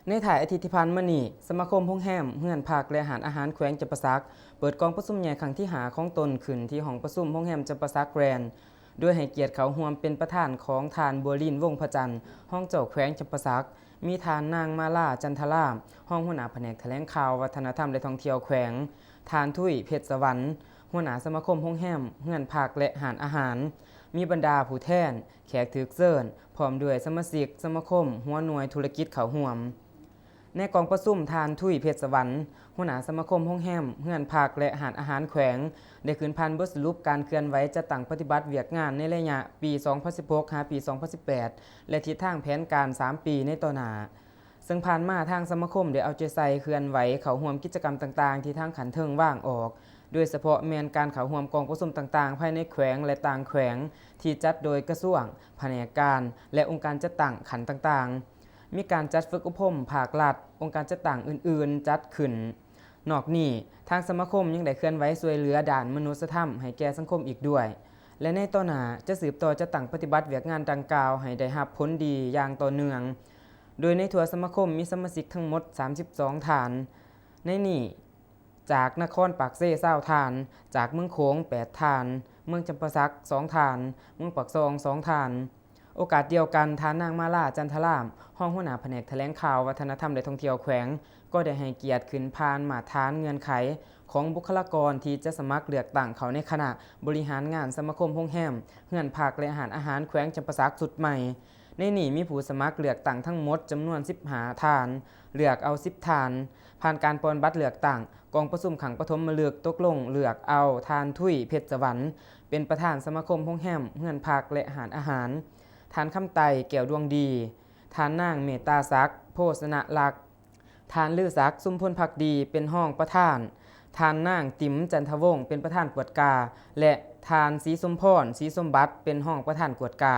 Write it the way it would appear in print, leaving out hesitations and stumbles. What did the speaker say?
ในถ่ายอาทิตย์ที่ผ่านมานี้สมาคมโรงแรมเฮือนพักและอาหารแขวงจำปาสักเปิดกองประชุมใหญ่ครั้งที่5ของตนขึ้นที่ห้องประชุมโรงแรมจำปาสักแกรนด์โดยให้เกียรติเขาร่วมเป็นประธานของทานบัวลินวงศ์พระจันทร์ห้องเจ้าแขวงจำปาสักมีทานนางมาลาจันทราห้องหัวหน้าแผนกแถลงข่าววัฒนธรรมและท่องเที่ยวแขวงทานทุยเพชรสวรรค์หัวหน้าสมาคมโรงแรมเฮือนพักและอาหารมีบรรดาผู้แทนแขกถือเชิญพร้อมด้วยสมาชิกสมาคมหัวหน่วยธุรกิจเขาร่วมในกองประชุมทานทุยเพชรสวรรค์หัวหน้าสมาคมโรงแรมเฮือนพักและอาหารแขวงได้ขึ้นพันบทสรุปการเคลื่อนไหวจะตั้งปฏิบัติเวียกงานในระยะปี 2016 หาปี 2018 และทิศทางแผนการ 3 ปีในต่อหน้าซึ่งผ่านมาทางสมาคมได้เอาใจใส่เคลื่อนไหวเข้าร่วมกิจกรรมต่างๆที่ทางขันเทิงว่างออกโดยเฉพาะแมนการเข้าร่วมกองประชุมต่างๆภายในแขวงและต่างแขวงที่จัดโดยกระทรวงแผนกการและองค์การจัดตั้งขันต่างๆมีการจัดฝึกอบรมภาครัฐองค์การจัดตั้งอื่นๆจัดขึ้นนอกนี้ทางสมาคมยังได้เคลื่อนไหวช่วยเหลือด้านมนุษยธรรมให้แก่สังคมอีกด้วยและในต่อหน้าจะสืบต่อจะตั้งปฏิบัติเวียกงานดังกล่าวให้ได้รับผลดีอย่างต่อเนื่องโดยในทั่วสมาคมมีสมาชิกทั้งหมด32ฐานในนี้จากนครปากเซ่20ฐานจากเมืองโขง8ฐานเมืองจำปาสัก2ฐานเมืองปากซอง2ฐานโอกาสเดียวกันทานนางมาลาจันทรามห้องหัวหน้าแผนกแถลงข่าววัฒนธรรมและท่องเที่ยวแขวงก็ได้ให้เกียรติขึ้นพานมาทานเงื่อนไขของบุคลากรที่จะสมัครเลือกตั้งเขาในคณะบริหารงานสมาคมโรงแรมเฮือนพักและอาหารแขวงจำปาสักสุดใหม่ในนี้มีผู้สมัครเลือกตั้งทั้งหมดจำนวน15ฐานเลือกเอา10ฐานผ่านการปอนบัตรเลือกตั้งกองประชุมขังปฐมฤกษ์ตกลงเลือกเอาทานทุยเพชรสวรรค์เป็นประธานสมาคมโรงแรมเฮือนพักและอาหารทานคำไตแก้วดวงดีทานนางเมตตาศักดิ์โภชนะลักษ์ทานลือศักดิ์สุมพลภักดีเป็นห้องประธานทานนางติ๋มจันทวงศ์เป็นประธานกวดกาและทานศรีสมพรศรีสมบัติเป็นห้องประธานกวดกา